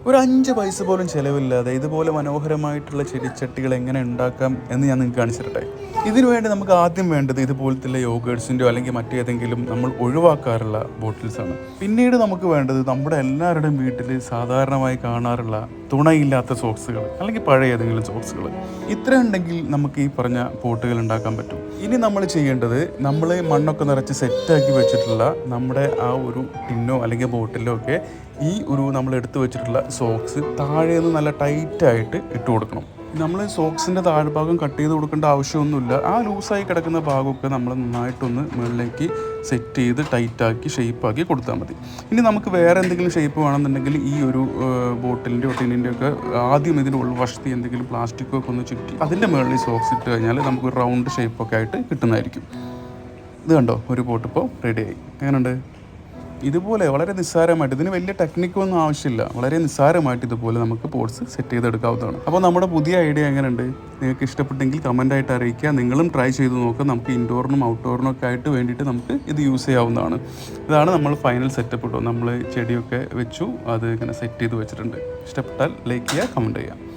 ഒരു 5 പൈസ പോലും ചിലവില്ലാതെ ഇതുപോലെ മനോഹരമായിട്ടുള്ള ചെടിച്ചട്ടികൾ എങ്ങനെ ഉണ്ടാക്കാം എന്ന് ഞാൻ നിങ്ങൾക്ക് കാണിച്ചു തരട്ടെ. ഇതിനു വേണ്ടി നമുക്ക് ആദ്യം വേണ്ടത് ഇതുപോലത്തെ യോഗേർട്സിൻ്റെയോ അല്ലെങ്കിൽ മറ്റേതെങ്കിലും നമ്മൾ ഒഴിവാക്കാറുള്ള ബോട്ടിൽസാണ്. പിന്നീട് നമുക്ക് വേണ്ടത് നമ്മുടെ എല്ലാവരുടെയും വീട്ടിൽ സാധാരണമായി കാണാറുള്ള തുണയില്ലാത്ത സോക്സുകൾ അല്ലെങ്കിൽ പഴയ ഏതെങ്കിലും സോക്സുകൾ. ഇത്ര ഉണ്ടെങ്കിൽ നമുക്ക് ഈ പറഞ്ഞ പോട്ടുകൾ ഉണ്ടാക്കാൻ പറ്റും. ഇനി നമ്മൾ ചെയ്യേണ്ടത് നമ്മൾ മണ്ണൊക്കെ നിറച്ച് സെറ്റാക്കി വെച്ചിട്ടുള്ള നമ്മുടെ ആ ഒരു ടിന്നോ അല്ലെങ്കിൽ ബോട്ടിലോ ഒക്കെ ഈ ഒരു നമ്മൾ എടുത്തു വെച്ചിട്ടുള്ള സോക്സ് താഴെ നിന്ന് നല്ല ടൈറ്റായിട്ട് ഇട്ട് കൊടുക്കണം. നമ്മൾ സോക്സിൻ്റെ താഴ്ഭാഗം കട്ട് ചെയ്ത് കൊടുക്കേണ്ട ആവശ്യമൊന്നുമില്ല. ആ ലൂസായി കിടക്കുന്ന ഭാഗമൊക്കെ നമ്മൾ നന്നായിട്ടൊന്ന് മുകളിലേക്ക് സെറ്റ് ചെയ്ത് ടൈറ്റാക്കി ഷേപ്പാക്കി കൊടുത്താൽ മതി. ഇനി നമുക്ക് വേറെ എന്തെങ്കിലും ഷേപ്പ് വേണമെന്നുണ്ടെങ്കിൽ ഈ ഒരു ബോട്ടിലിൻ്റെയോ ടിന്നിൻ്റെയോ ഒക്കെ ആദ്യം ഇതിൻ്റെ ഉൾവശത്ത് എന്തെങ്കിലും പ്ലാസ്റ്റിക്കോ ഒക്കെ ഒന്ന് ചുറ്റി അതിൻ്റെ മുകളിൽ സോക്സ് ഇട്ട് കഴിഞ്ഞാൽ നമുക്കൊരു റൗണ്ട് ഷേപ്പൊക്കെ ആയിട്ട് കിട്ടുന്നതായിരിക്കും. ഇത് കണ്ടോ, ഒരു പോട്ട് ഇപ്പോൾ റെഡിയായി. എങ്ങനെയുണ്ട്? ഇതുപോലെ വളരെ നിസ്സാരമായിട്ട്, ഇതിന് വലിയ ടെക്നിക്കൊന്നും ആവശ്യമില്ല, വളരെ നിസ്സാരമായിട്ട് ഇതുപോലെ നമുക്ക് പോട്ട്സ് സെറ്റ് ചെയ്തെടുക്കാവുന്നതാണ്. അപ്പോൾ നമ്മുടെ പുതിയ ഐഡിയ എങ്ങനെയുണ്ട്? നിങ്ങൾക്ക് ഇഷ്ടപ്പെട്ടെങ്കിൽ കമൻ്റായിട്ട് അറിയിക്കുക. നിങ്ങളും ട്രൈ ചെയ്ത് നോക്കുക. നമുക്ക് ഇൻഡോറിനും ഔട്ട്ഡോറിനും ഒക്കെ ആയിട്ട് വേണ്ടിയിട്ട് നമുക്ക് ഇത് യൂസ് ചെയ്യാവുന്നതാണ്. ഇതാണ് നമ്മൾ ഫൈനൽ സെറ്റപ്പ് കേട്ടോ. നമ്മൾ ചെടിയൊക്കെ വെച്ചു, അത് ഇങ്ങനെ സെറ്റ് ചെയ്ത് വെച്ചിട്ടുണ്ട്. ഇഷ്ടപ്പെട്ടാൽ ലൈക്ക് ചെയ്യുക, കമൻറ്റ് ചെയ്യുക.